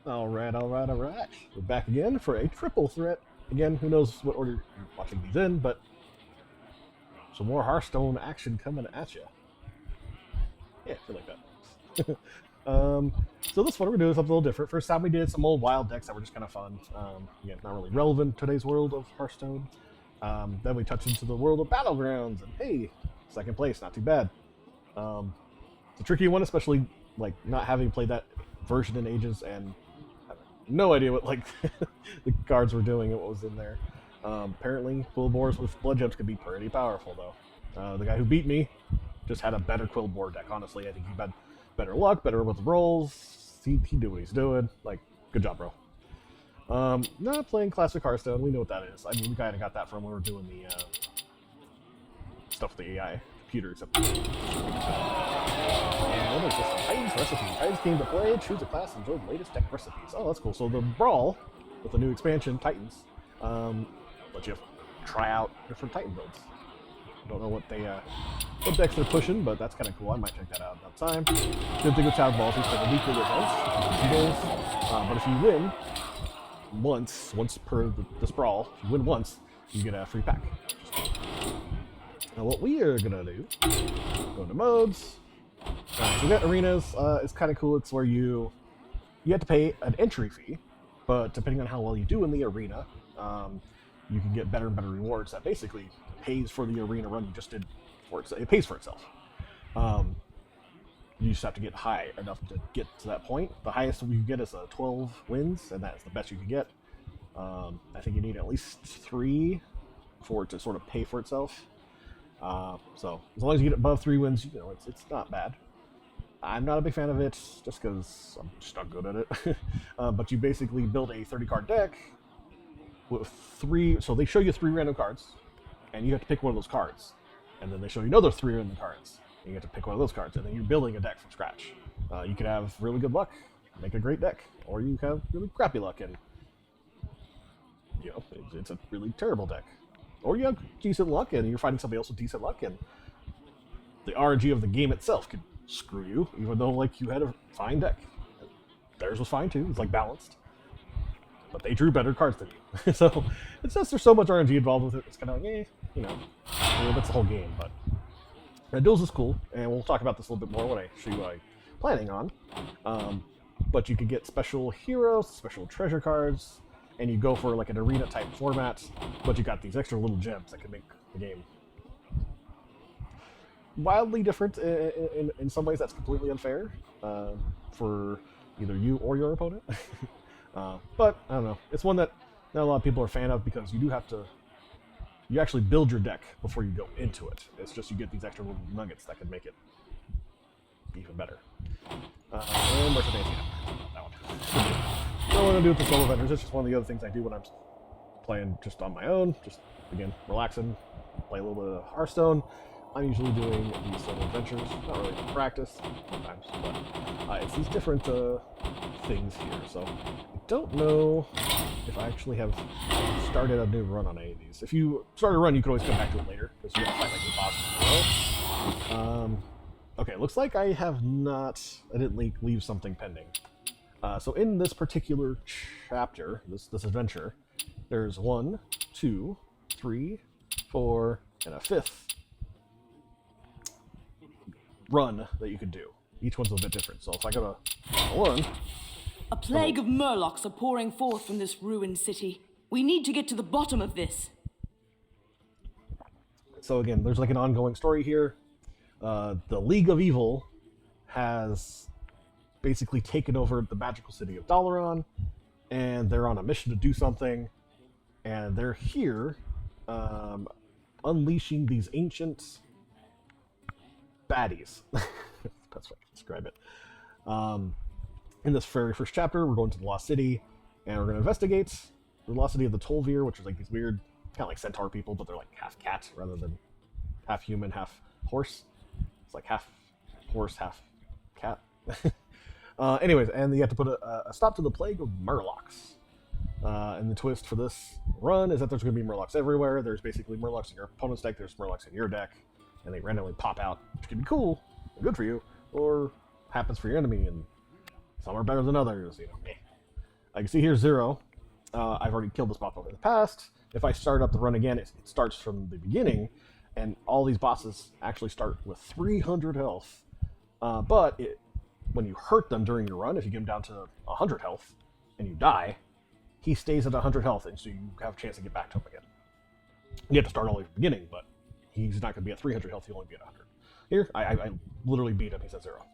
Alright, alright, alright. We're back again for a triple threat. Again, who knows what order you're watching these in, but some more Hearthstone action coming at you. Yeah, I feel like that. So this one we're doing something a little different. First time we did some old wild decks that were just kind of fun. Again, not really relevant to today's world of Hearthstone. Then we touched into the world of Battlegrounds, and hey, second place, not too bad. It's a tricky one, especially like not having played that version in ages and no idea what like the cards were doing and what was in there. Apparently, quill boars with blood gems could be pretty powerful, though. The guy who beat me just had a better quill boar deck. Honestly, I think he had better luck, better with rolls. He knew what he's doing. Like, good job, bro. Not playing classic Hearthstone. We know what that is. I mean, we kind of got that from when we were doing the stuff with the AI computer, except. And what is this? Titans recipe. Titans came to play. Choose a class and enjoy the latest deck recipes. Oh, that's cool. So the Brawl with the new expansion, Titans, let you try out different Titan builds. Don't know what what decks they're pushing, but that's kind of cool. I might check that out another time. Good thing with Town Balls is for the weekly events, 2 days. But if you win once per the Sprawl, if you win once, you get a free pack. Now what we are gonna do, go into modes. So we got arenas. It's kind of cool. It's where you have to pay an entry fee, but depending on how well you do in the arena, you can get better and better rewards that basically pays for the arena run you just did for it. It pays for itself. You just have to get high enough to get to that point. The highest you get is 12 wins, and that's the best you can get. I think you need at least 3 for it to sort of pay for itself. So as long as you get above 3 wins, you know it's not bad. I'm not a big fan of it just because I'm just not good at it. But you basically build a 30-card deck with 3. So they show you 3 random cards, and you have to pick one of those cards. And then they show you another 3 random cards, and you have to pick one of those cards. And then you're building a deck from scratch. You could have really good luck, make a great deck, or you have really crappy luck, and you know it's a really terrible deck. Or you have decent luck, and you're fighting somebody else with decent luck, and the RNG of the game itself could screw you, even though like you had a fine deck. Theirs was fine too. It's like balanced, but they drew better cards than you. So it's just there's so much RNG involved with it. It's kind of like, you know, that's the whole game. But duels is cool, and we'll talk about this a little bit more when I show you what I'm planning on. But you could get special heroes, special treasure cards, and you go for like an arena type format. But you got these extra little gems that can make the game wildly different in some ways. That's completely unfair for either you or your opponent. But I don't know, it's one that not a lot of people are a fan of because you actually build your deck before you go into it. It's just you get these extra little nuggets that can make it even better. And where's the fancy number? That one. Don't want to do with the solo vendors. It's just one of the other things I do when I'm playing just on my own, just again relaxing, play a little bit of Hearthstone. I'm usually doing these solo adventures, not really for practice sometimes, but it's these different things here. So I don't know if I actually have started a new run on any of these. If you start a run, you can always come back to it later because you have to fight like the bosses in a row. Okay, looks like I have not. I didn't leave something pending. So in this particular chapter, this adventure, there's 1, 2, 3, 4, and a 5th run that you could do. Each one's a bit different. So if I go to 1, a plague of murlocs are pouring forth from this ruined city. We need to get to the bottom of this. So again, there's like an ongoing story here. The League of Evil has basically taken over the magical city of Dalaran, and they're on a mission to do something, and they're here unleashing these ancient baddies. That's what I can describe it. In this very first chapter, we're going to the Lost City, and we're going to investigate the Lost City of the Tolvir, which is like these weird, kind of like centaur people, but they're like half cat rather than half human, half horse. It's like half horse, half cat. Anyways, and you have to put a stop to the plague of murlocs. And the twist for this run is that there's going to be murlocs everywhere. There's basically murlocs in your opponent's deck, there's murlocs in your deck, and they randomly pop out, which can be cool, and good for you, or happens for your enemy, and some are better than others, you know. I can see here 0. I've already killed this boss in the past. If I start up the run again, it starts from the beginning, and all these bosses actually start with 300 health. But when you hurt them during your run, if you get them down to 100 health and you die, he stays at 100 health, and so you have a chance to get back to him again. You have to start all the way from the beginning, but he's not going to be at 300 health, he'll only be at 100. Here, I literally beat him, he's at 0.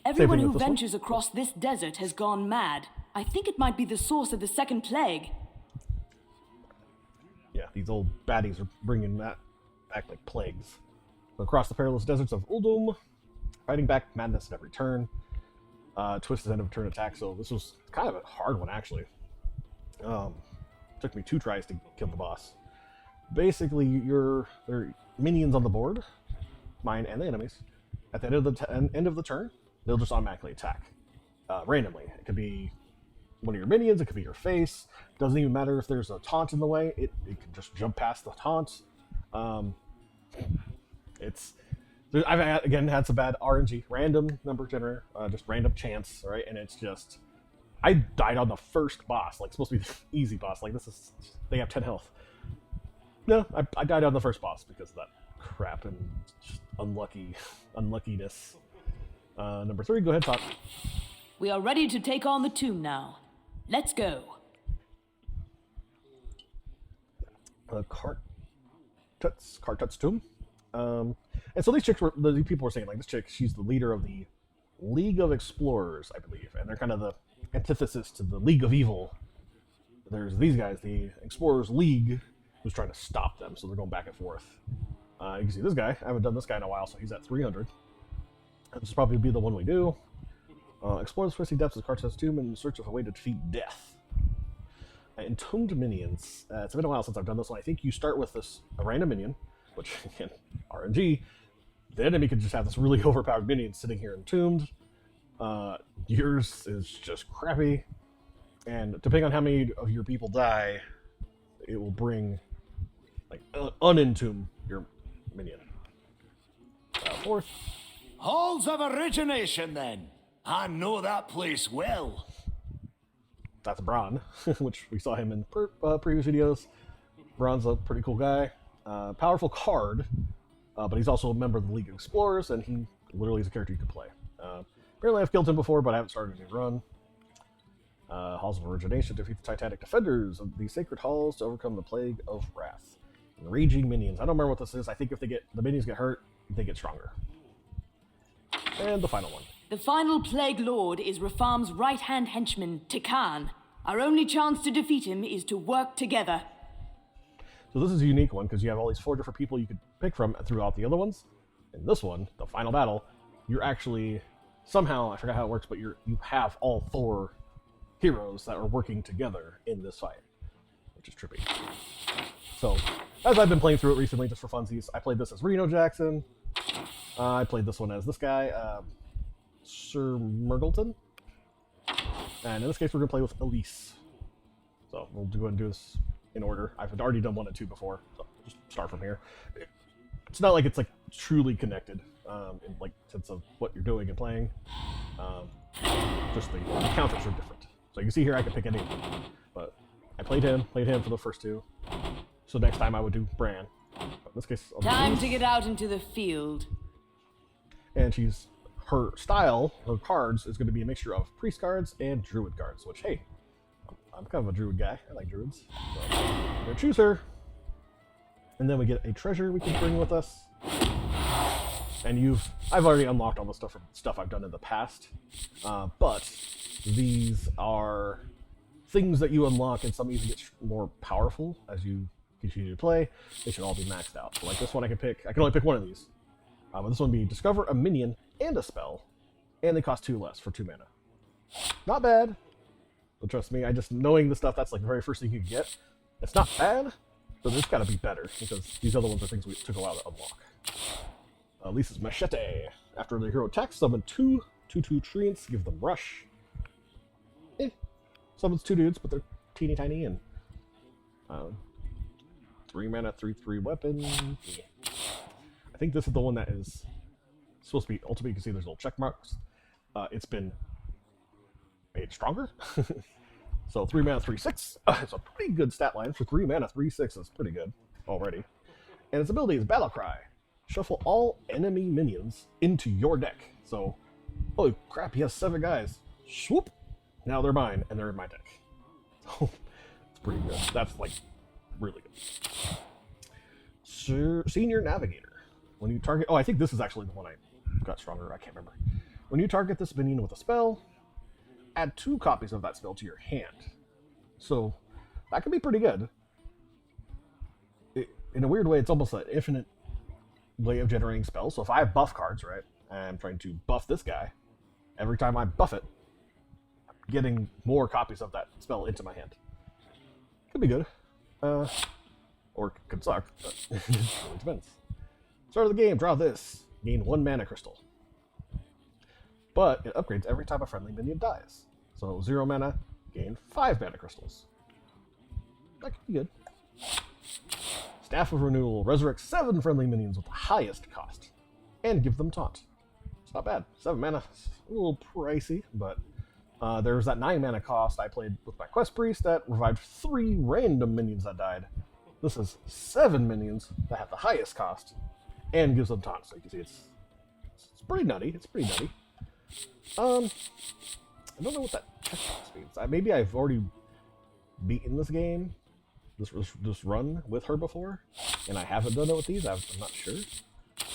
Everyone who ventures across this desert has gone mad. I think it might be the source of the second plague. Yeah, these old baddies are bringing that back like plagues. Across the perilous deserts of Uldum, fighting back madness at every turn. Twist his end of turn attack, so this was kind of a hard one, actually. Took me 2 tries to kill the boss. Basically, there are minions on the board, mine and the enemies. At the end of the turn, they'll just automatically attack randomly. It could be one of your minions, it could be your face. Doesn't even matter if there's a taunt in the way. It can just jump past the taunt. I've again had some bad RNG, random number generator, just random chance, right? And it's just, I died on the first boss, like supposed to be the easy boss. Like they have 10 health. No, I died on the first boss because of that crap and just unluckiness. Number 3, go ahead, Tot. We are ready to take on the tomb now. Let's go. Kartut's tomb. And so these people were saying, like, this chick, she's the leader of the League of Explorers, I believe, and they're kind of the antithesis to the League of Evil. There's these guys, the Explorers League, who's trying to stop them, so they're going back and forth. You can see this guy. I haven't done this guy in a while, so he's at 300. This will probably be the one we do. Explore the twisting depths of Kartut's tomb in search of a way to defeat death. Entombed minions. It's been a while since I've done this one. I think you start with a random minion, which, again, RNG. The enemy could just have this really overpowered minion sitting here entombed. Yours is just crappy. And depending on how many of your people die, it will bring, like, unentomb your minion. 4th. Halls of Origination, then. I know that place well. That's Bron, which we saw him in previous videos. Bron's a pretty cool guy. Powerful card, but he's also a member of the League of Explorers, and he literally is a character you can play. Apparently I've killed him before, but I haven't started a new run. Halls of Origination. Defeat the Titanic defenders of the sacred halls to overcome the plague of wrath. Raging minions. I don't remember what this is. I think if the minions get hurt, they get stronger. And the final one. The final Plague Lord is Rafam's right-hand henchman, Tikan. Our only chance to defeat him is to work together. So this is a unique one because you have all these 4 different people you could pick from throughout the other ones. In this one, the final battle, you're actually somehow, I forgot how it works, but you have all 4 heroes that are working together in this fight, which is trippy. So as I've been playing through it recently, just for funsies, I played this as Reno Jackson. I played this one as this guy, Sir Murgleton. And in this case, we're going to play with Elise. So we'll go ahead and do this in order. I've already done 1 and 2 before, so just start from here. It's not like it's like truly connected in like sense of what you're doing and playing. Just the counters are different. So you can see here I can pick any of them. But I played him for the first 2. So next time I would do Bran. But in this case, I'll do Time Elise. to get out into the field. And her style, her cards, is going to be a mixture of priest cards and druid cards, which, hey, I'm kind of a druid guy. I like druids. So I'm going to choose her. And then we get a treasure we can bring with us. And I've already unlocked all the stuff I've done in the past. But these are things that you unlock, and some even get more powerful as you continue to play. They should all be maxed out. So like this one I can only pick one of these. But this one would be discover a minion and a spell, and they cost 2 less for 2 mana. Not bad, but trust me, knowing the stuff, that's like the very first thing you can get. It's not bad, but it's got to be better, because these other ones are things we took a while to unlock. Lisa's Machete. After the hero attacks, summon 2 2/2 treants, give them rush. Summons 2 dudes, but they're teeny tiny, and 3 mana, 3/3 weapon. Yeah. I think this is the one that is supposed to be ultimate. You can see there's little check marks. It's been made stronger. So 3 mana, 3/6. It's a pretty good stat line for 3 mana, 3/6 is pretty good already. And its ability is Battle Cry. Shuffle all enemy minions into your deck. So, holy crap, he has 7 guys. Swoop! Now they're mine, and they're in my deck. So, it's pretty good. That's like really good. Senior Navigator. When you target, I think this is actually the one I got stronger. I can't remember. When you target this minion with a spell, add 2 copies of that spell to your hand. So that can be pretty good. In a weird way, it's almost an infinite way of generating spells. So if I have buff cards, right, and I'm trying to buff this guy, every time I buff it, I'm getting more copies of that spell into my hand. Could be good. Or could suck, but it really depends. Start of the game, draw this. Gain 1 mana crystal. But it upgrades every time a friendly minion dies. So 0 mana, gain 5 mana crystals. That could be good. Staff of Renewal, resurrect 7 friendly minions with the highest cost. And give them taunt. It's not bad. 7 mana, a little pricey, but there's that 9 mana cost I played with my Quest Priest that revived 3 random minions that died. This is 7 minions that have the highest cost and gives them taunt. So you can see it's pretty nutty. It's pretty nutty. I don't know what that checkbox means. Maybe I've already beaten this game, this run with her before, and I haven't done it with these. I'm not sure.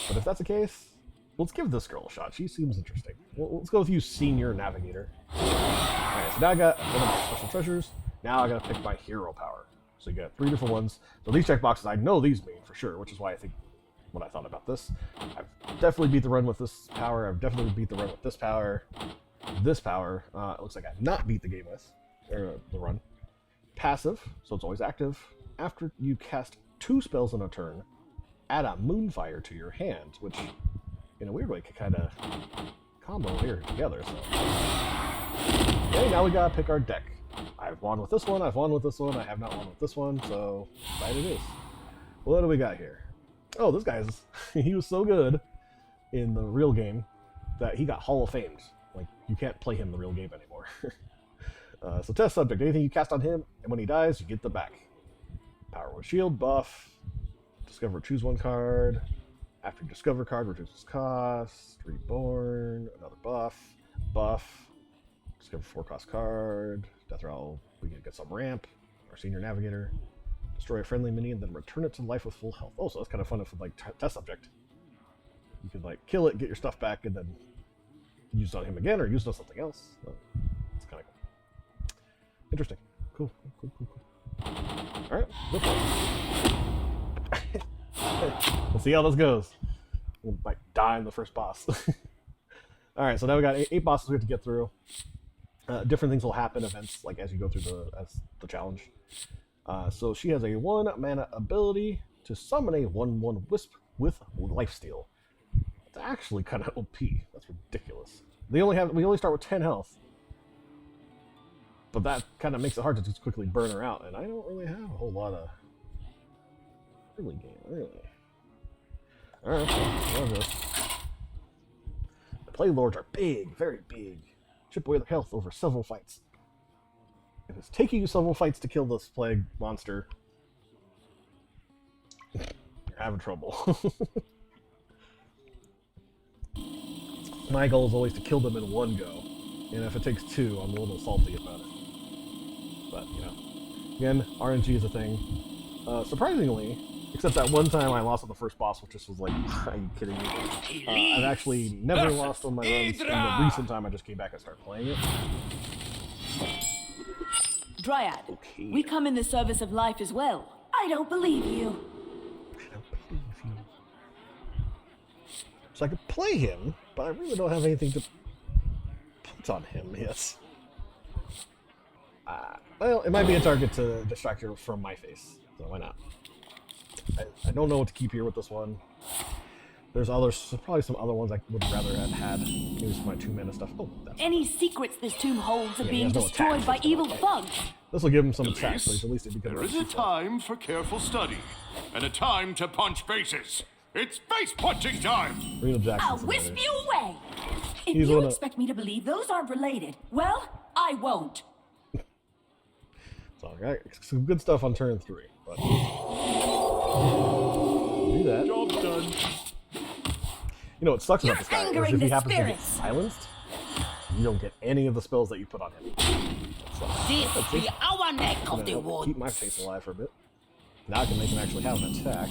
But if that's the case, let's give this girl a shot. She seems interesting. Let's go with you, Senior Navigator. Alright, so now I got one of my special treasures. Now I gotta pick my hero power. So you got 3 different ones. So these checkboxes, I know these mean for sure, which is why I think when I thought about this. I've definitely beat the run with this power. I've definitely beat the run with this power. This power, it looks like I've not beat the game with, or the run. Passive, so it's always active. After you cast 2 spells in a turn, add a Moonfire to your hand, which, in a weird way, can kind of combo here together. So, okay, now we gotta pick our deck. I've won with this one, I've won with this one, I have not won with this one, so right it is. What do we got here? Oh, this guy's, he was so good in the real game that he got Hall of Famed. Like, you can't play him in the real game anymore. So test subject, anything you cast on him, and when he dies, you get them back. Power with Shield, buff. Discover, choose 1 card. After you discover card, reduces cost. Reborn, another buff. Buff. Discover 4 cost card. Death Rattle, we can get some ramp. Our Senior Navigator. Destroy a friendly minion, then return it to life with full health. Oh, so that's kind of fun if like test subject. You could like kill it, get your stuff back, and then use it on him again, or use it on something else. So, it's kind of cool. Interesting. Cool. Alright, this one. We'll see how this goes. We'll like die in the first boss. Alright, so now we got 8 bosses we have to get through. Different things will happen, events, like as you go through the challenge. So she has a 1 mana ability to summon a 1/1 Wisp with Lifesteal. It's actually kind of OP. That's ridiculous. We only start with 10 health. But that kind of makes it hard to just quickly burn her out, and I don't really have a whole lot of early game, really. Alright, I love this. The Plague Lords are big, very big. Chip away their health over several fights. If it's taking you several fights to kill this plague monster, you're having trouble. My goal is always to kill them in 1 go, and if it takes 2, I'm a little salty about it. But, you know, again, RNG is a thing. Surprisingly, except that one time I lost on the first boss, which just was like, are you kidding me? I've actually never lost on my runs, and the recent time I just came back and started playing it. Dryad, Okay. we come in the service of life as well. I don't believe you. I don't believe you. So I could play him, but I really don't have anything to put on him, yes. Well, it might be a target to distract her from my face, so why not? I don't know what to keep here with this one. There's probably some other ones I would rather have had. Maybe some of my 2 mana stuff. Oh, that's Any secrets this tomb holds are being no destroyed attacks, by that's no evil attack. thugs. This will give him some attacks, so at least it becomes There is a time for careful study, and a time to punch faces. It's face punching time! Reno Jackson's I'll wisp another. you away. If He's you one of- expect me to believe those aren't related, well, I won't. So I got some good stuff on turn 3, but do that. Job done. You know what sucks about You're this guy is angering if he the happens to get spirits. silenced, you don't get any of the spells that you put on him. This be our neck of the Keep woods. my face alive for a bit. Now I can make him actually have an attack.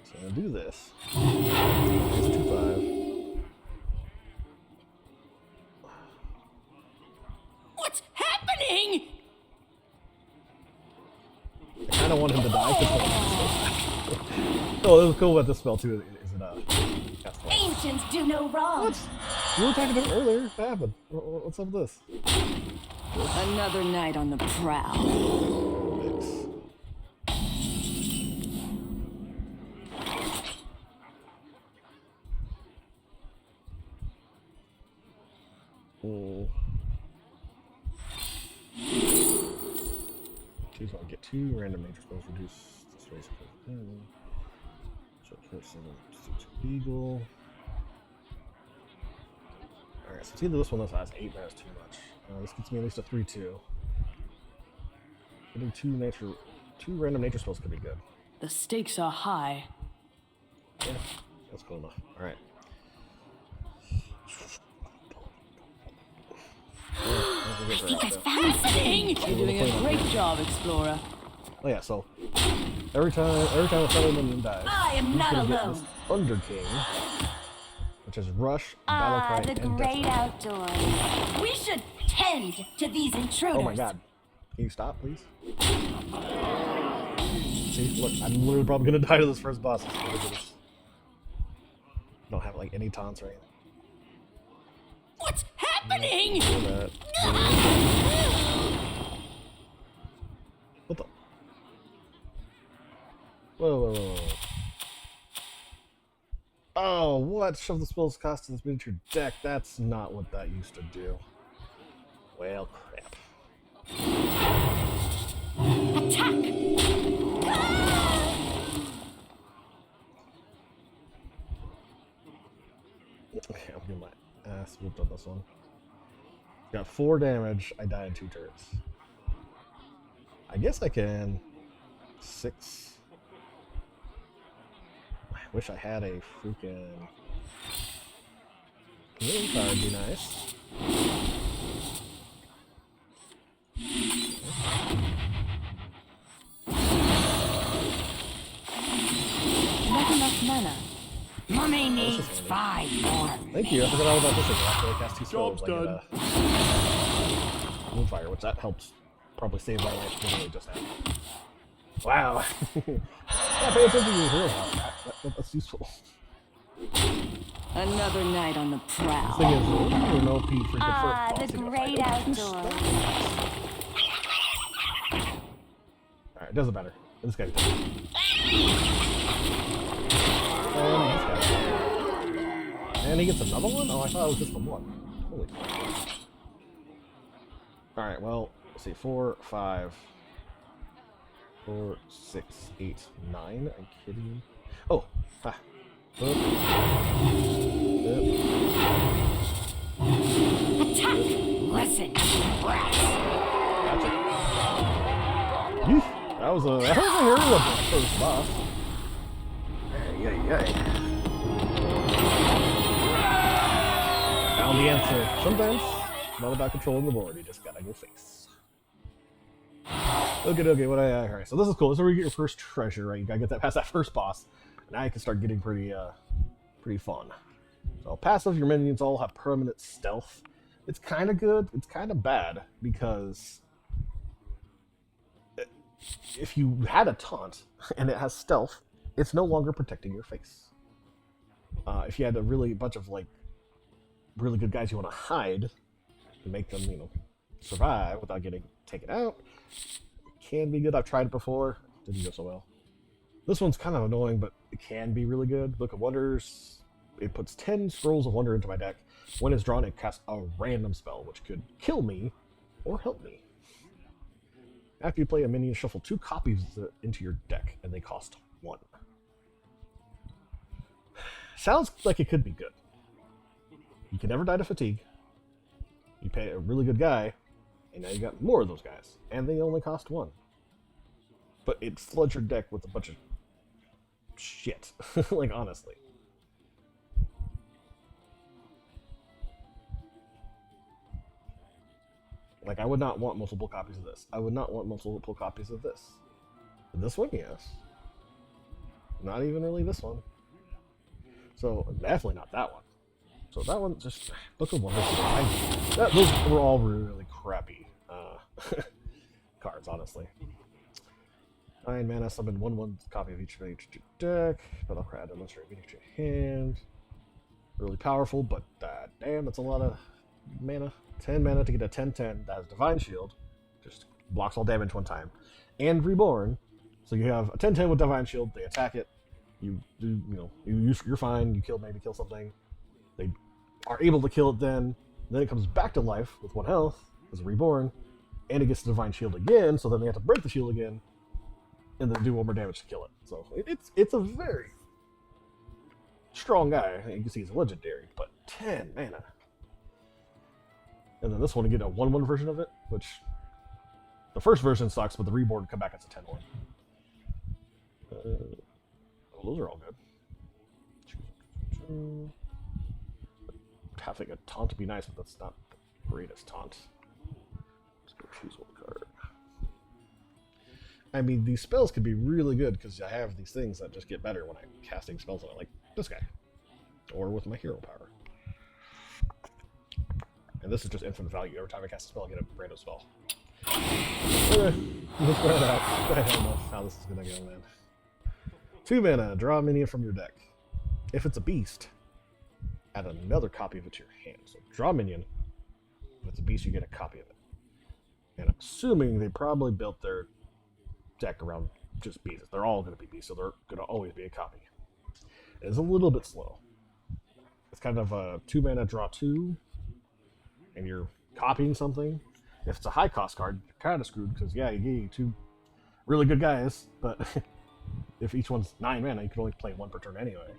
So I'm gonna do this. It's a 2/5. What's happening? I kind of want him to die. Oh, it was cool about this spell too. Is it cast twice. Ancients do no wrong. What? You were attacking him earlier. What happened? What's up with this? Another night on the prowl. Mix. Choose one. Get 2 random nature spells. Reduce this race. So person to Eagle. Alright, so it's either this one that has 8 mana is too much. This gets me at least a 3/2. Getting 2 random nature spells could be good. The stakes are high. Yeah, that's cool enough. Alright. Fascinating! You're doing a great job, Explorer. Oh yeah, so every time a fellow minion dies, I am he's not gonna get alone. this Thunder King, which is Rush, Battle Cry, The and great Death. outdoors. We should tend to these intruders. Oh my god. Can you stop, please? See, look, I'm literally probably gonna die to this first boss. It's ridiculous. Don't have like any taunts or anything. What's happening? Do that. What the? Whoa. Oh, what? Shove the spells cost to this miniature deck. That's not what that used to do. Well, crap. Attack! Okay, I'm getting my ass whooped on this one. Got 4 damage. I die in 2 turns. I guess I can 6. I wish I had a freaking healing card. Would be nice. Not enough mana. Mummy needs 5 more. Thank you. I forgot all about this. After I cast 2 spells, Job's I done. get Moonfire, which that helps probably save my life. Literally just now. Wow. Yeah, pay attention to your hero power. That's useful. Another night on the The prowl. thing is, you're an OP freaking first boss. The you know, great I don't outdoors. Alright, it doesn't matter. This guy's dead. And he gets another one? Oh, I thought it was just the one. Holy crap. Alright, well, let's see. 4, 5, 4, 6, 8, 9. Are you kidding me? Oh, ha. Oop. Attack! Listen, rats. Gotcha. Yeesh. That was a hairy one for the first boss. Yay. Found the answer. Sometimes it's not about controlling the board, you just gotta go face. Okay, alright, so this is cool. This is where you get your first treasure, right? You gotta get that past that first boss. Now you can start getting pretty fun. So passive, your minions all have permanent stealth. It's kinda good, it's kinda bad, because if you had a taunt and it has stealth, it's no longer protecting your face. If you had a bunch of like really good guys you want to hide to make them, survive without getting taken out, it can be good. I've tried it before, didn't go so well. This one's kind of annoying, but it can be really good. Book of Wonders. It puts 10 Scrolls of Wonder into my deck. When it's drawn, it casts a random spell, which could kill me or help me. After you play a minion, shuffle 2 copies into your deck, and they cost 1. Sounds like it could be good. You can never die to fatigue. You pay a really good guy, and now you got more of those guys, and they only cost 1. But it floods your deck with a bunch of shit. Like, honestly. Like, I would not want multiple copies of this. I would not want multiple copies of this. This one, yes. Not even really this one. So, definitely not that one. So that one, just Book of Wonders. Those were all really crappy cards, honestly. 9 mana, summon 1/1 copy of each deck. Battle cry, demonstrate meaning to your hand. Really powerful, but damn, that's a lot of mana. 10 mana to get a 10/10 that has Divine Shield. Just blocks all damage one time. And Reborn. So you have a 10/10 with Divine Shield, they attack it. You're fine, you maybe kill something. They are able to kill it then it comes back to life with 1 health as a Reborn, and it gets the Divine Shield again, so then they have to break the shield again, and then do 1 more damage to kill it. So it's a very strong guy. You can see he's a legendary, but 10 mana. And then this one, to get a 1/1 version of it, which the first version sucks, but the Reborn come back as a 10/1. Those are all good. Having a taunt would be nice, but that's not the greatest taunt. Let's go choose 1 card. I mean, these spells could be really good because I have these things that just get better when I'm casting spells on it, like this guy, or with my hero power. And this is just infinite value. Every time I cast a spell, I get a random spell. Let's try it out. I don't know how this is gonna go, man. 2 mana, draw a minion from your deck. If it's a beast, add another copy of it to your hand. So draw a minion. If it's a beast, you get a copy of it. And I'm assuming they probably built their deck around just beasts. They're all going to be beasts, so they're going to always be a copy. It's a little bit slow. It's kind of a 2 mana, draw 2, and you're copying something. If it's a high cost card, you're kind of screwed because, yeah, you gave you 2 really good guys, but if each one's 9 mana, you can only play 1 per turn anyway.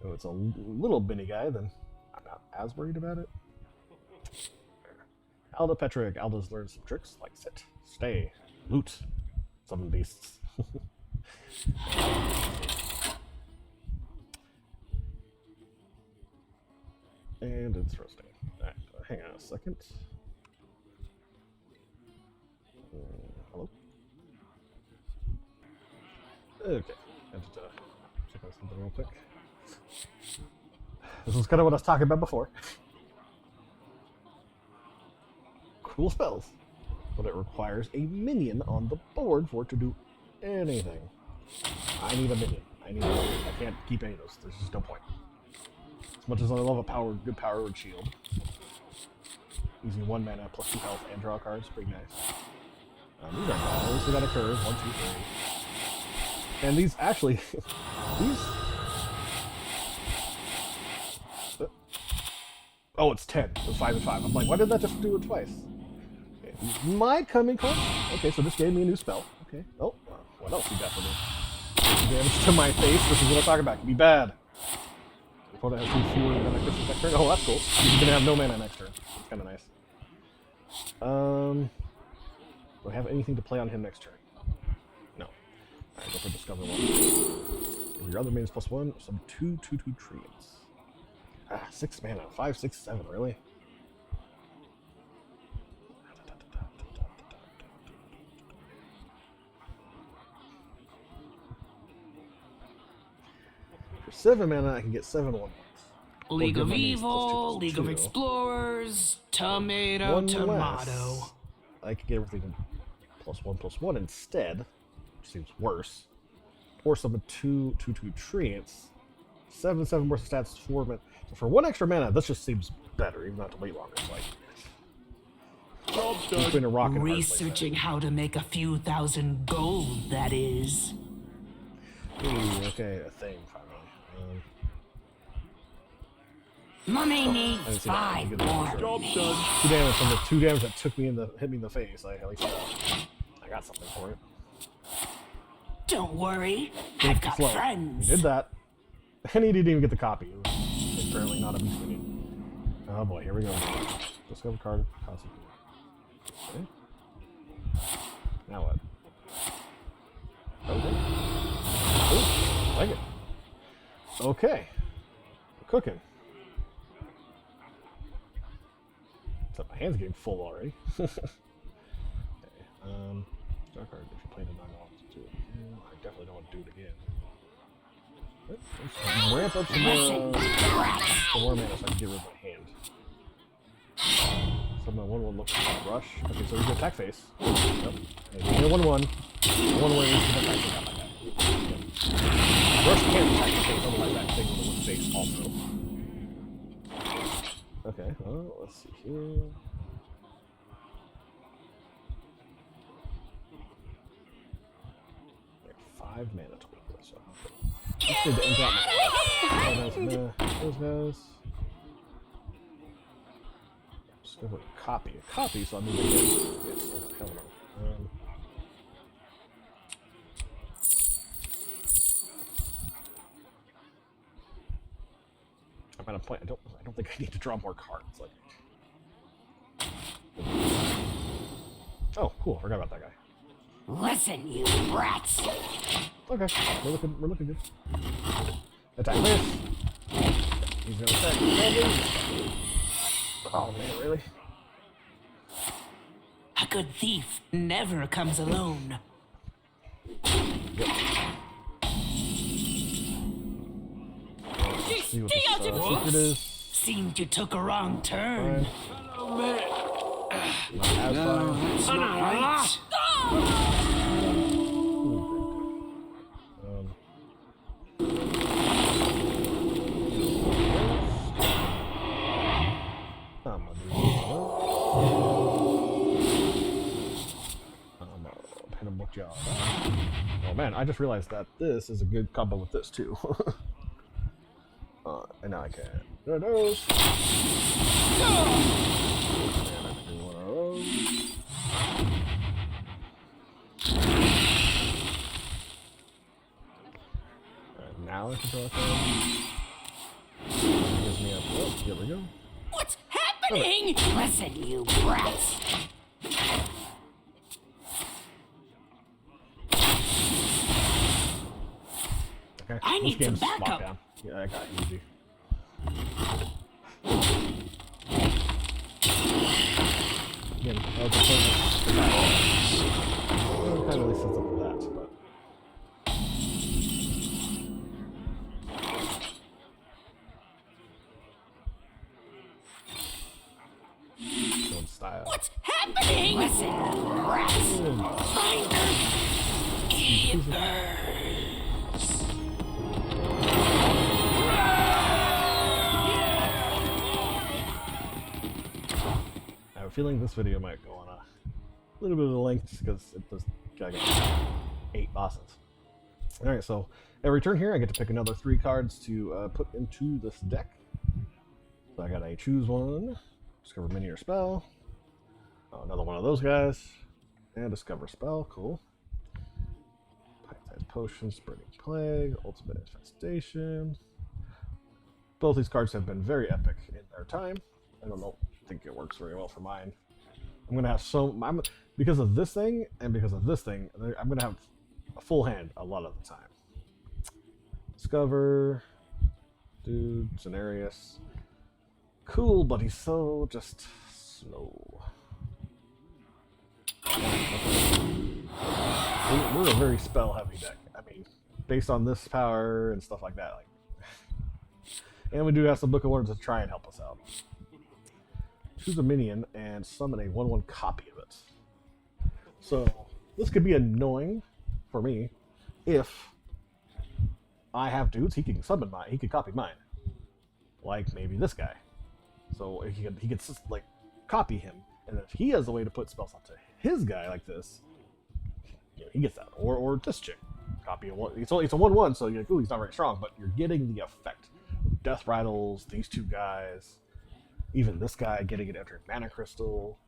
If it's a little binny guy, then I'm not as worried about it. Alda Petric. Alda's learned some tricks like sit, stay, loot, summon beasts. And it's roasting. Alright, hang on a second. Hello? Okay, I have to check out something real quick. This is kind of what I was talking about before. Cool spells, but it requires a minion on the board for it to do anything. I need a minion. I can't keep any of those. There's just no point. As much as I love a good powered shield, using 1 mana plus 2 health and draw cards, pretty nice. These are nice. At least we got a curve. 1, 2, 3. And these actually, oh, it's 10. It's 5 and 5. I'm like, why did that just do it twice? Okay. Might come in close. Okay, so this gave me a new spell. Okay. Oh, what else you got for me? Damage to my face. This is what I'm talking about. It can be bad. Opponent has 2 fewer mana crystals next turn. Oh, that's cool. You're gonna have no mana next turn. It's kind of nice. Do I have anything to play on him next turn? No. Alright, go for Discover 1. If your other minions +1, some 2/2/2 treants. 6 mana. 5, 6, 7. Really? For 7 mana, I can get 7/1. League of Evil, League of Explorers, Tomato. I could get everything +1/+1 instead, which seems worse. Or summon 2/2/2 treants. 7/7 more stats, 4 mana. So for 1 extra mana, this just seems better, even though I have to wait longer. It's like between a rock and a hard place. Researching how to make a few thousand gold, that is. Ooh, okay, a thing finally. Mummy needs 5 more. Job done. 2 damage from the 2 damage that hit me in the face. At least I got something for it. Don't worry, I've got Slow. friends. He did that, and he didn't even get the copy. It was apparently not a beast minion. Oh boy, here we go. Discover card. Okay. Now what? Okay. Ooh, like it. Okay. We're cooking. Except my hand's getting full already. Okay. Draw card. If you play the 9 off, do it again. I definitely don't want to do it again. Let's ramp up some more mana so I can get rid of my hand. Someone 1/1 looks like rush. Okay, so we get attack face. Yep. Hey, 1/1. 1/1 is the attack face. Got like that. Yep. Rush can't attack the face, otherwise that thing will look face also. Okay, well, let's see here. Like 5 mana total, so just need to end out my those guys. Discover a copy. A copy, so I mean, yes, hell no. I'm at a point. I don't think I need to draw more cards. Like, oh, cool. Forgot about that guy. Listen, you rats! Okay, we're looking good. Attack this. He's gonna attack. Oh man, really? A good thief never comes alone. See what this secret is. Seemed you took a wrong turn. That's not right. Oh man, I just realized that this is a good combo with this too. And now I can. There it goes. And I can do one of those. And now I can draw a card. Gives me a. Oh, here we go. What's happening? Listen, you brats! Okay. I need some game's backup. lockdown. Yeah, I got it easy. Again, that was the point of that. Well, kind of at least sets up for that, but. Going style. What's happening? Listen, you rats! I have a feeling this video might go on a little bit of length because it does gotta get 8 bosses. Alright, so every turn here I get to pick another 3 cards to put into this deck. So I gotta choose one, discover mini or spell. Oh, another one of those guys. And discover spell, cool. Pint-sized potion, spreading plague, ultimate infestation. Both these cards have been very epic in their time. I don't think it works very well for mine. I'm gonna have because of this thing and because of this thing, I'm gonna have a full hand a lot of the time. Discover, dude, Cenarius. Cool, but he's so just slow. We're a very spell heavy deck. I mean, based on this power and stuff like that. Like, and we do have some Book of Wonders to try and help us out. Choose a minion and summon a 1/1 copy of it. So this could be annoying for me if I have dudes he can summon mine. He could copy mine, like maybe this guy. So he could just like copy him, and if he has a way to put spells onto his guy like this, you know, he gets that. Or this chick, copy a one. It's a 1/1, so you're like, ooh, he's not very strong, but you're getting the effect. Death Rattles, these two guys. Even this guy getting it after Mana Crystal.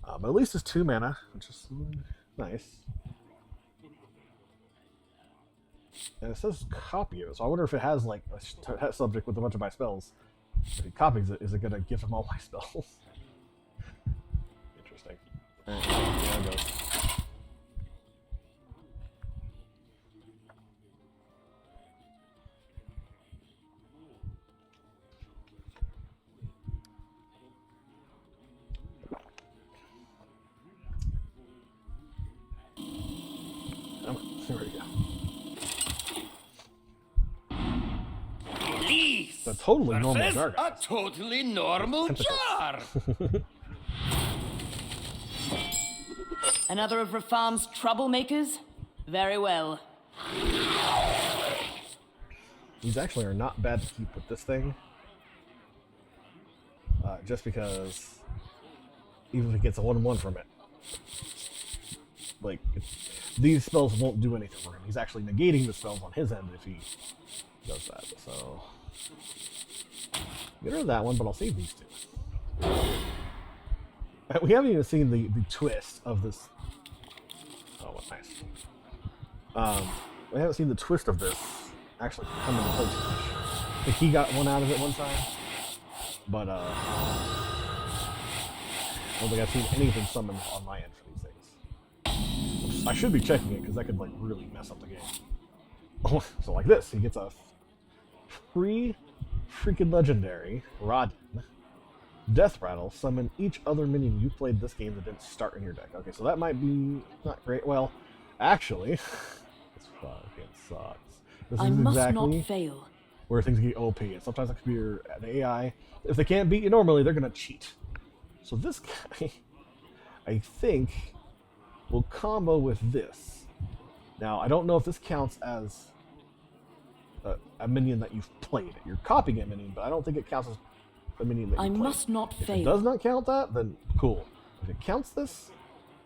But at least it's 2 mana, which is nice. And it says copy it, so I wonder if it has like a subject with a bunch of my spells. If he copies it, is it going to give him all my spells? Alright, yeah, it goes. There we go. Please. It's a totally normal versus jar, a guys. totally normal jar. Another of Rafarm's troublemakers? Very well. These actually are not bad to keep with this thing. Just because even if it gets a 1-1 from it, like, these spells won't do anything for him. He's actually negating the spells on his end if he does that. So, get rid of that one, but I'll save these two. We haven't even seen the twist of this. Oh, what nice. We haven't seen the twist of this actually come into play too much. I think he got one out of it one time, but I don't think I've seen anything summoned on my end for these things. I should be checking it because that could like really mess up the game. So like this, he gets a free freaking legendary Rodden. Death Rattle, summon each other minion you played this game that didn't start in your deck. Okay, so that might be not great. Well, actually, this fucking sucks. This I is must exactly not fail. where things get OP. And sometimes the computer, the AI, if they can't beat you normally, they're going to cheat. So this guy, I think, will combo with this. Now, I don't know if this counts as a minion that you've played. You're copying a minion, but I don't think it counts as a minion that you I played. must not If fail. it does not count that, then cool. If it counts this,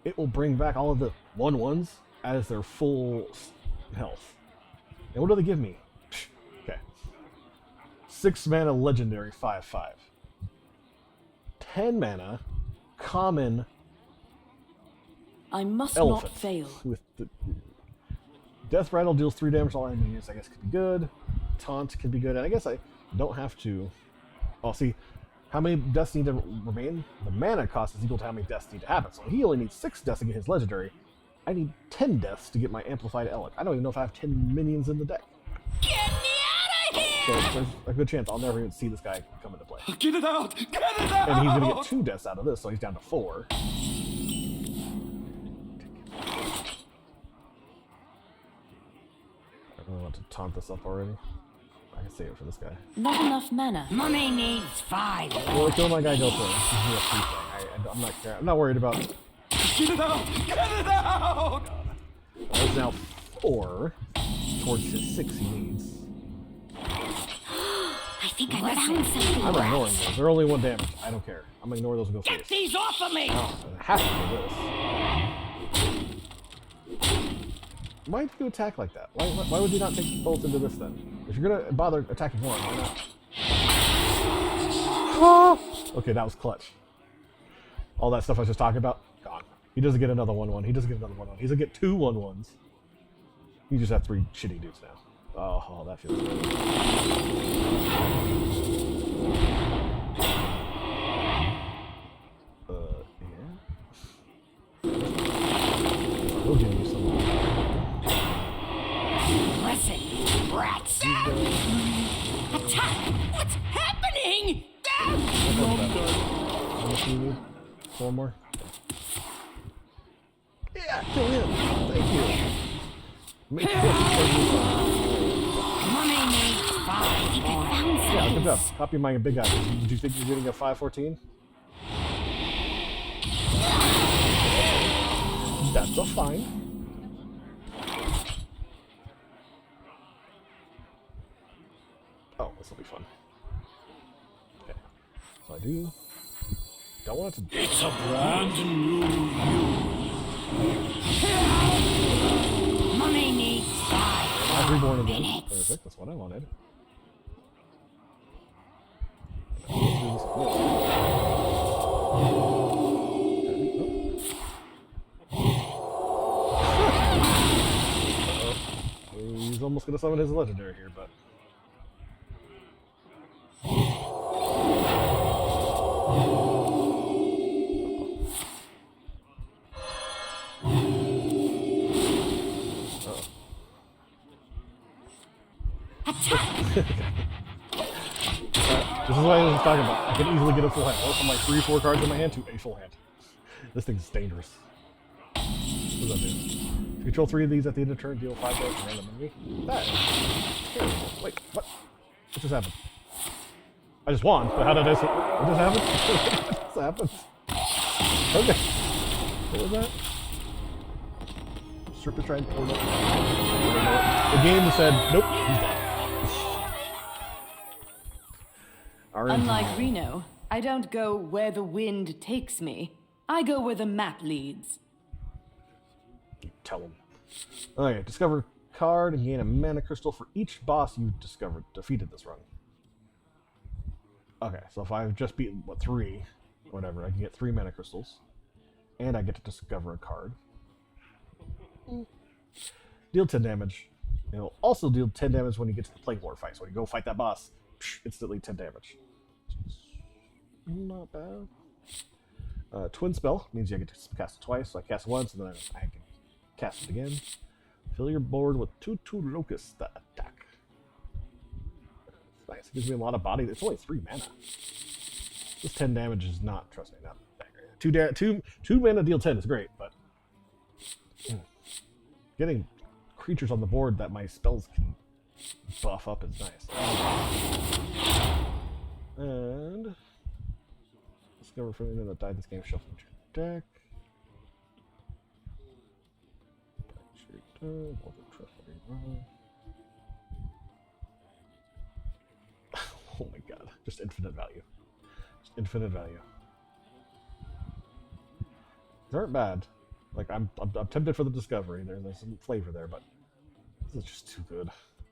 it will bring back all of the 1/1s as their full health. And what do they give me? Okay. 6 mana legendary 5/5. 10 mana common I must elephant. not fail. With the Death Rattle deals 3 damage to all enemies, I guess could be good. Taunt could be good, and I guess I don't have to. Oh, see, how many deaths need to remain? The mana cost is equal to how many deaths need to happen. So he only needs 6 deaths to get his legendary. I need 10 deaths to get my amplified Elec. I don't even know if I have 10 minions in the deck. Get me out of here! So there's a good chance I'll never even see this guy come into play. Get it out! Get it out! And he's going to get 2 deaths out of this, so he's down to 4. I don't want to taunt this up already. I can save it for this guy. Not enough mana. Mummy needs 5. Well, kill my guy, go for it. This is a free thing. I'm not care. I'm not worried about. Get it out! Get it out! There's now 4 towards his 6 he needs. I think I found something. I'm ignoring those. They're only 1 damage. I don't care. I'm gonna ignore those and go Get first. these off of me! I have to do this. Why did you attack like that? Why would you not take both into this then? If you're gonna bother attacking one, why not? Okay, that was clutch. All that stuff I was just talking about, gone. He doesn't get another 1/1. He doesn't get another 1/1. He doesn't get 2 1/1s. You just have 3 shitty dudes now. Oh, that feels good. Yeah. We'll give you some. Listen, you brats! Attack! What's happening? How much do you need? 4 more? Yeah, kill him. Thank you. Make sure Mummy needs 5 more. yeah, good job. Copy my big guy. Did you think you're getting a 5/14? That's a fine. Oh, this will be fun. Okay. So I don't want it to. It's a brand new Mummy needs 5 I've reborn again. minutes. Perfect, that's what I wanted. Let's do this like this. He's almost gonna summon his legendary here, but. This is what I was talking about. I can easily get a full hand. I went from like 3-4 cards in my hand to a full hand. This thing's dangerous. What does that do? If you control 3 of these at the end of turn, deal 5 damage to random enemy. That is terrible. Wait, what? What just happened? I just won, but how did I say? What just happened? What just happened? Okay. What was that? Serpentine portal. The game said, nope, he's dead. Unlike Reno, I don't go where the wind takes me. I go where the map leads. Tell him. Okay, discover a card and gain a mana crystal for each boss you've defeated this run. Okay, so if I've just beaten, 3, whatever, I can get 3 mana crystals. And I get to discover a card. Deal 10 damage. It'll also deal 10 damage when you get to the Plague Lord fight. So when you go fight that boss, instantly 10 damage. Not bad. Twin spell means you get to cast it twice. So I cast it once, and then I can cast it again. Fill your board with 2/2 locusts that attack. It's nice. It gives me a lot of body. It's only 3 mana. This 10 damage is not, trust me, not that great. 2 mana deal 10 is great, but getting creatures on the board that my spells can buff up is nice. And discover for anything that died this game, shuffle into your deck. Oh my god, just infinite value. Just infinite value. They aren't bad. Like, I'm tempted for the discovery. There's some flavor there, but this is just too good.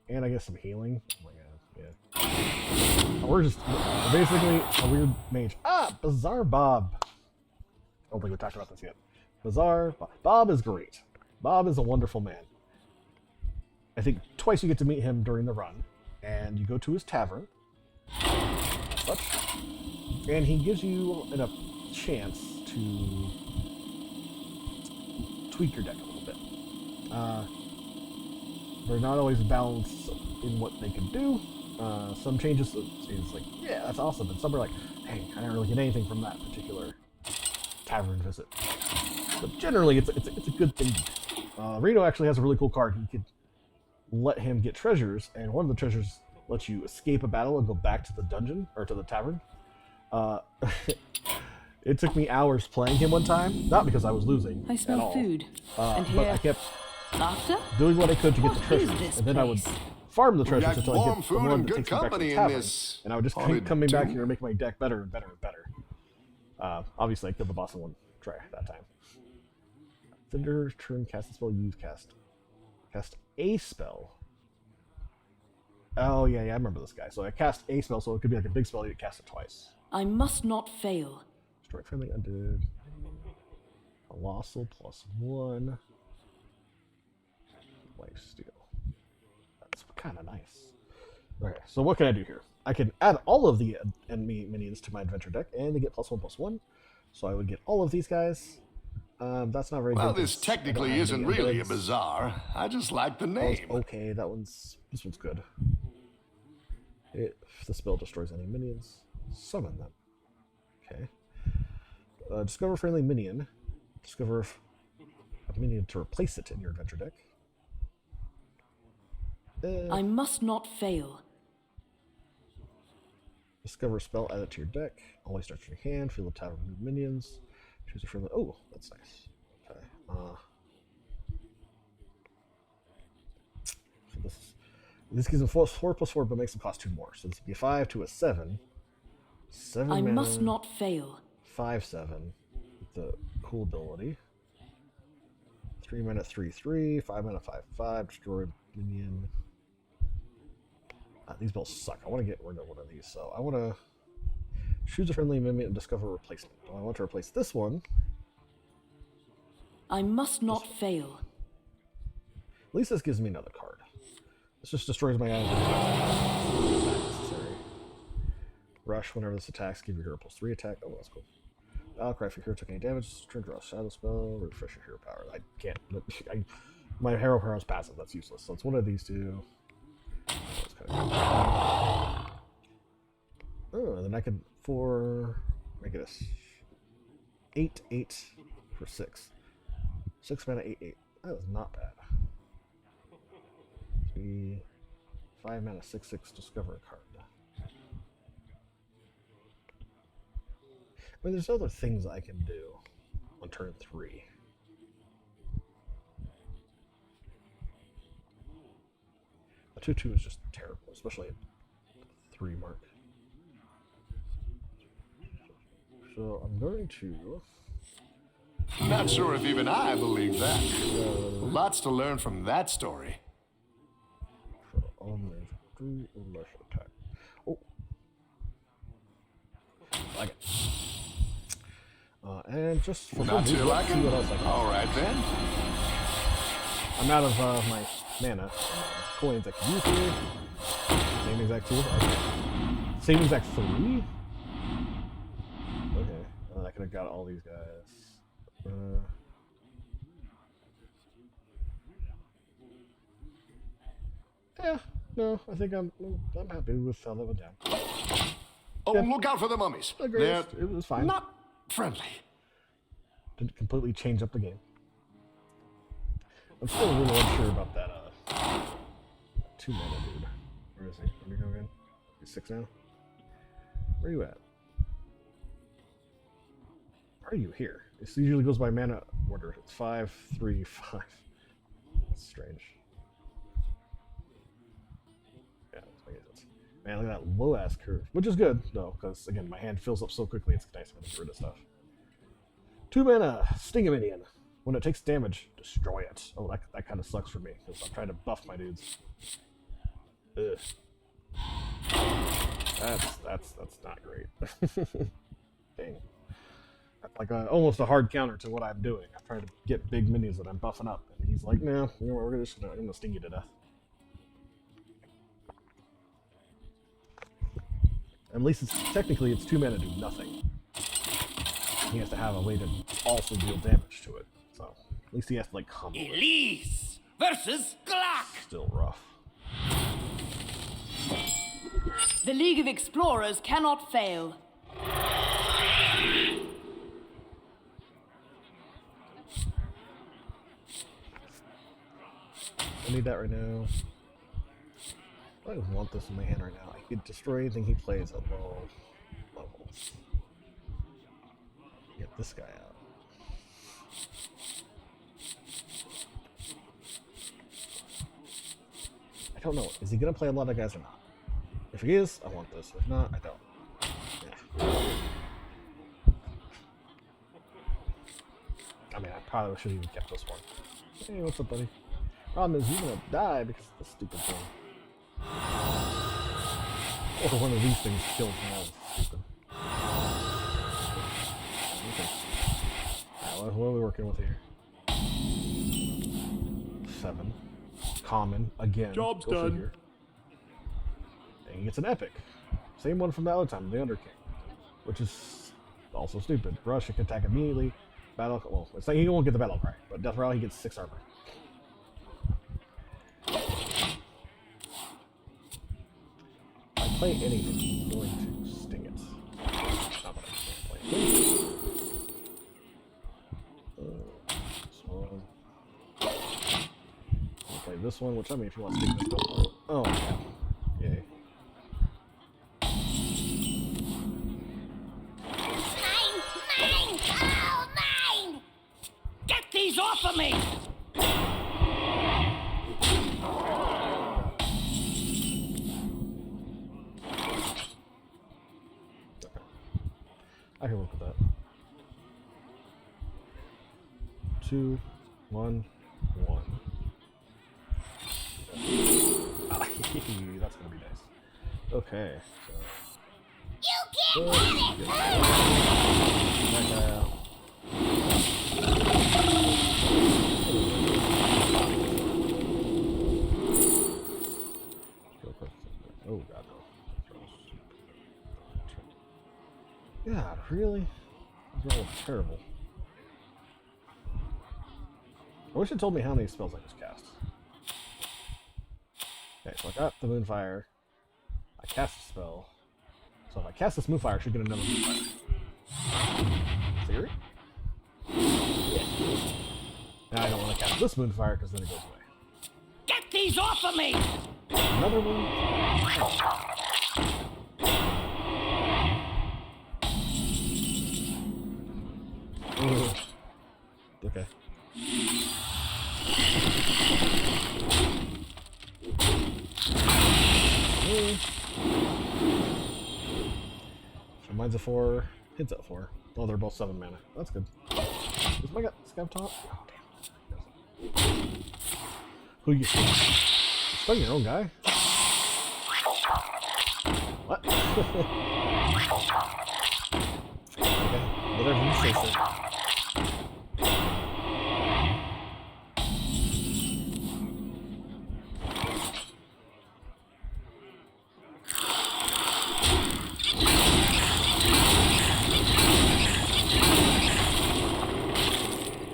And I get some healing. Oh my god, yeah. We're basically a weird mage. Ah, Bizarre Bob. I don't think we talked about this yet. Bizarre Bob. Bob is great. Bob is a wonderful man. I think twice you get to meet him during the run, and you go to his tavern, such, and he gives you a chance to tweak your deck a little bit. They're not always balanced in what they can do. Some changes is like, yeah, that's awesome, and some are like, hey, I didn't really get anything from that particular tavern visit. But generally, it's a good thing. Reno actually has a really cool card. You could let him get treasures, and one of the treasures lets you escape a battle and go back to the dungeon or to the tavern. It took me hours playing him one time, not because I was losing I smell at all, food. And but here, I kept laughter? doing what I could to get the What is treasures, this and then I would place? farm the treasures got until I warm get the food one and that good takes me back to company the in tavern, this and I would just keep haunted coming back tomb. here and make my deck better and better and better. Obviously, I killed the boss in one try that time. Cinder turn, cast a spell, use cast a spell. Oh yeah, I remember this guy. So I cast a spell, so it could be like a big spell. You cast it twice. I must not fail. Destroy friendly undead. Colossal +1. Lifesteal. That's kind of nice. Okay, so what can I do here? I can add all of the enemy minions to my adventure deck, and they get +1/+1. So I would get all of these guys. That's not very Well, good. this technically isn't really a bazaar. I just like the name. Okay, this one's good. If the spell destroys any minions, summon them. Okay. Discover friendly minion. Discover a minion to replace it in your adventure deck. I must not fail. Discover a spell, add it to your deck. Always start your hand. Fill the tower of new minions. Choose a friendly. Oh, that's nice. Okay. So this gives them 4/4, but makes them cost 2 more. So this would be a 5 to a 7. 7 I mana, must not fail. 5/7. With the cool ability. 3 mana 3/3. 5 mana 5/5. Destroy minion. These spells suck. I want to get rid of one of these. So I want to choose a friendly minion and discover a replacement. I want to replace this one. I must not fail. At least this gives me another card. This just destroys my guys. Not necessary. Rush whenever this attacks. Give your hero +3 attack. Oh, that's cool. Outcry if your hero took any damage. Turn draw a shadow spell. Refresh your hero power. I can't. My hero power is passive. That's useless. So it's one of these two. Let's Oh, and then I could make it a 8/8 for 6. 6 mana 8/8. That was not bad. 5 mana 6/6 discover a card. I mean, there's other things I can do on turn 3. The 2/2 is just terrible, especially at 3 mark. So I'm going to. Not sure if even I believe that. Lots to learn from that story. Attack. Oh, like it. And just for Not fun, too let's see like it? what else I can. All right then. I'm out of my mana. Coins I can use here. Same exact 2. Okay. Same exact 3. Okay. I could have got all these guys. Yeah. No, I think I'm happy with how that went down. Oh, Yeah. look out for the mummies. Agreed. They're It was fine. not friendly. Didn't completely change up the game. I'm still really unsure about that 2 mana dude. Where is he? Where'd he go again? He's 6 now? Where are you at? Why are you here? This usually goes by mana order. It's 5, 3, 5. That's strange. Yeah, that's making sense. Man, look at that low ass curve. Which is good, though, because again, my hand fills up so quickly, it's nice to get rid of stuff. 2 mana, Sting a Minion. When it takes damage, destroy it. Oh, that kind of sucks for me, because I'm trying to buff my dudes. Ugh. That's not great. Dang. That's like almost a hard counter to what I'm doing. I'm trying to get big minions that I'm buffing up, and he's like, "No, you know what, I'm gonna sting you to death." At least technically it's 2 mana do nothing. He has to have a way to also deal damage to it. So at least he has to like humble it. Elise versus Glock. Still rough. The League of Explorers cannot fail. I need that right now. I don't want this in my hand right now. I could destroy anything he plays at low levels. Get this guy out. I don't know. Is he gonna play a lot of guys or not? If he is, I want this. If not, I don't. Yeah. I mean, I probably should have even kept this one. Hey, what's up, buddy? Problem is, you're gonna die because of this stupid thing. Or one of these things kills me. That was stupid. Okay. Alright, what are we working with here? 7. Common, again. Job's Go done. figure. And he gets an epic. Same one from the other time, the Under King. Which is also stupid. Rush, he can attack immediately. Battle, well, it's like he won't get the battle cry, but Death Rattle, he gets 6 armor. If I play anything, I'm going to sting it. Not that I can't play anything. This one. I'll play this one, which I mean, if you want to sting this, go for it. Oh, yeah. Yay. Mine! Oh, mine! Get these off of me! I can work with that. 2, 1, 1. That's gonna be nice. Okay, so. You can't get it! That guy out. Oh god, no. God, really? This roll is terrible. I wish it told me how many spells I just cast. Okay, so I got the Moonfire. I cast a spell. So if I cast this Moonfire, I should get another Moonfire. Theory? Yeah. Now I don't want to cast this Moonfire because then it goes away. Get these off of me! Another one? Oh. Okay. So mine's a 4, hits at 4. Oh, they're both 7 mana. That's good. Does my got Scav Top? Oh, damn. Who you stung? You stung your own guy? What? Okay, whatever you say, sir.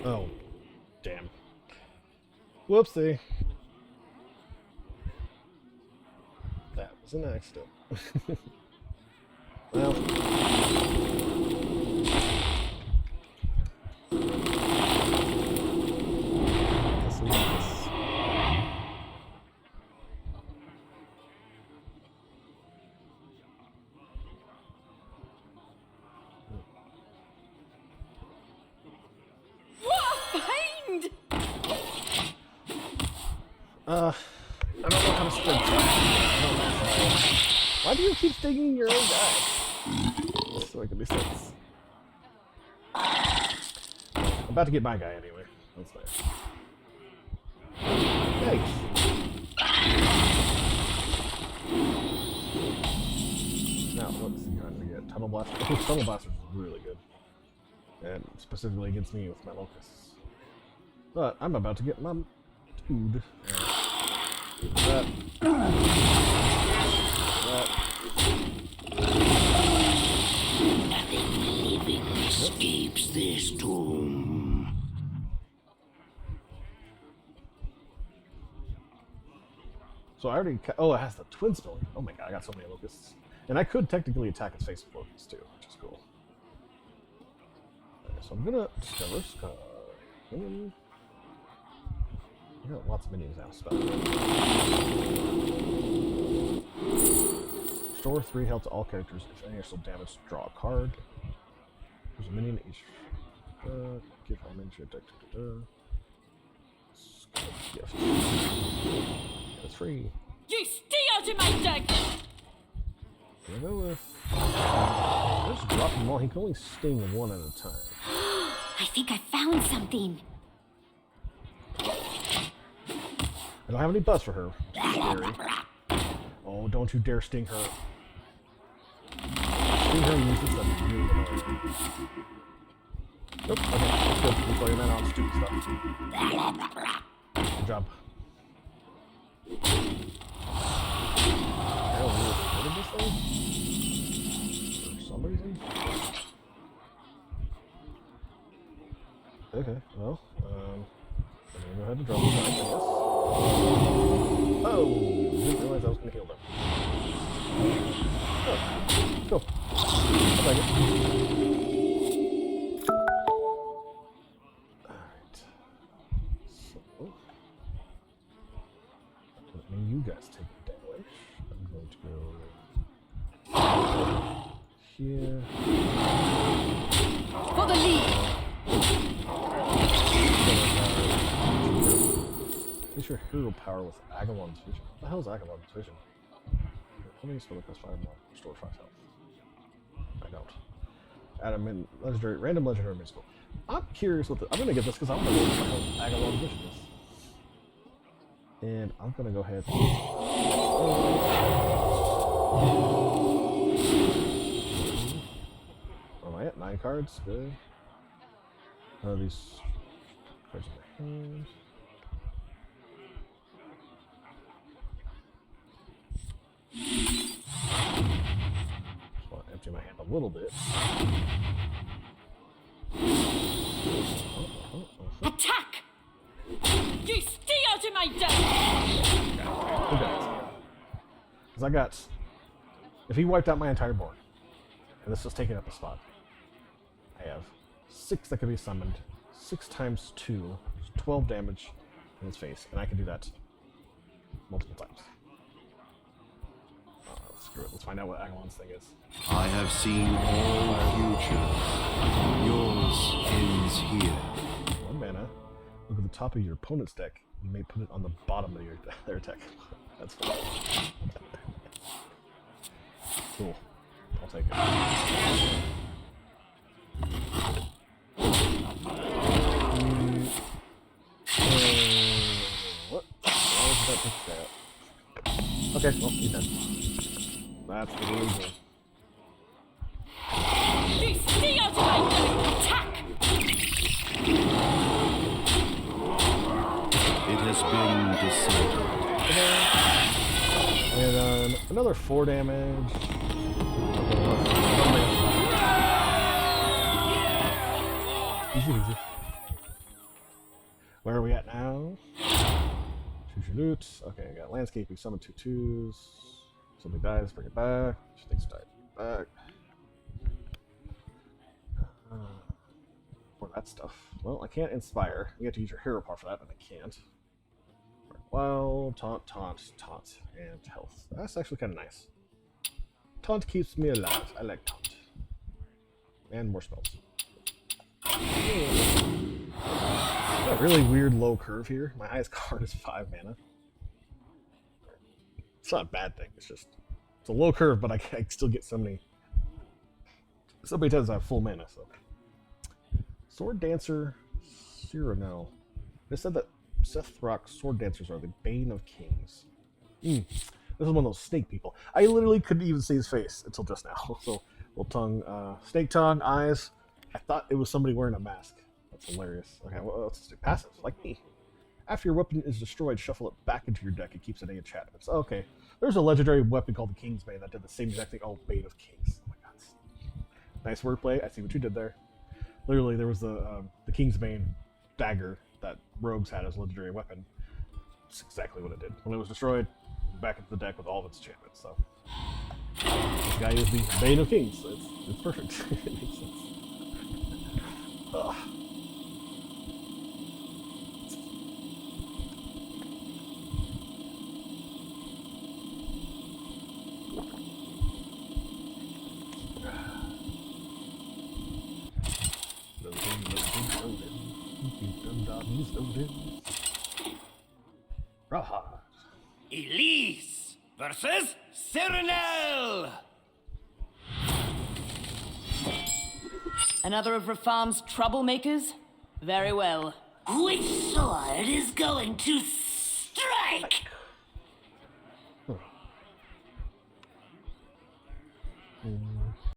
Oh, damn. Whoopsie. That was an accident. Well. Guess we do this. What a find! I don't know how to spread stuff. Why do you keep stinging your own guy? This doesn't make any sense. I'm about to get my guy anyway. That's nice. Yikes. Now, let's see what we get. Tunnel Blaster. Oh, Tunnel Blaster is really good. And specifically against me with my locusts. But I'm about to get my dude. That. Nothing living escapes this tomb. So I already. Oh, it has the twin spell. Oh my god, I got so many locusts. And I could technically attack its face with locusts too, which is cool. Okay, so I'm gonna discover Scar. I got lots of minions now. Spell. Restore 3 health to all characters. If any are still damaged, draw a card. There's a minion each. Give homage. Gift. It's free. You stay out of my deck! Gonna go with. Just drop him all. He can only sting one at a time. I think I found something. I don't have any buffs for her. Scary. Oh, don't you dare sting her. Sting her uses that really annoying. Nope, okay, that's good. You throw your mana on stupid stuff. Good job. I don't really supported this thing? For some reason? Okay, well, I'm gonna go ahead and drop this back, I guess. Oh! Didn't realize I was gonna heal them. Oh, cool. I'll take it. Alright. So, let me you guys take damage. I'm going to go here. For the lead! Increase your hero power with Agalon's Vision. What the hell is Agalon's Vision? How many spell plus 5 more? Restore 5 health. I don't. Add a legendary, random legendary musical. I'm curious what I'm gonna get this because I want to know what the hell Agalon's Vision is. And I'm gonna go ahead. Am I at 9 cards? Good. These cards in my hand. Just want to empty my hand a little bit. Attack! You stay out of my deck! Because I got If he wiped out my entire board, and this was taking up a spot, I have 6 that can be summoned. 6 times 2, 12 damage in his face, and I can do that multiple times. Screw it. Let's find out what Agalon's thing is. I have seen all future. Yours ends here. 1 mana. Look at the top of your opponent's deck. You may put it on the bottom of their deck. That's fun. Cool. I'll take it. What? Why was that pick that? Okay, well, he's dead. That's the reason. Stay out of my way! Attack! It has been decided. And another 4 damage. Easy, easy. Where are we at now? Choose your loot. Okay, I got landscape. We summon 2/2s. Something dies, bring it back. Things die, bring it back. For that stuff. Well, I can't inspire. You have to use your hero power for that, and I can't. Well, taunt, and health. That's actually kind of nice. Taunt keeps me alive. I like taunt. And more spells. A really weird low curve here. My highest card is 5 mana. It's not a bad thing. It's just it's a low curve, but I still get so many times I have full mana. So Sword Dancer, Cyrano. They said that Seth Rock's Sword Dancers are the bane of kings. This is one of those snake people. I literally couldn't even see his face until just now. So little tongue, snake tongue, eyes. I thought it was somebody wearing a mask. That's hilarious. Okay, well, let's do passive, like me. After your weapon is destroyed, shuffle it back into your deck. It keeps any enchantments. Okay, there's a legendary weapon called the King's Bane that did the same exact thing. Oh, Bane of Kings. Oh my god. Nice wordplay. I see what you did there. Literally, there was the King's Bane dagger that rogues had as a legendary weapon. That's exactly what it did. When it was destroyed, back into the deck with all of its enchantments. So this guy is the Bane of Kings. So it's perfect. It makes sense. Ugh. Raha. Elise versus Cyrano! Another of Rafarm's troublemakers? Very well. Which sword is going to strike?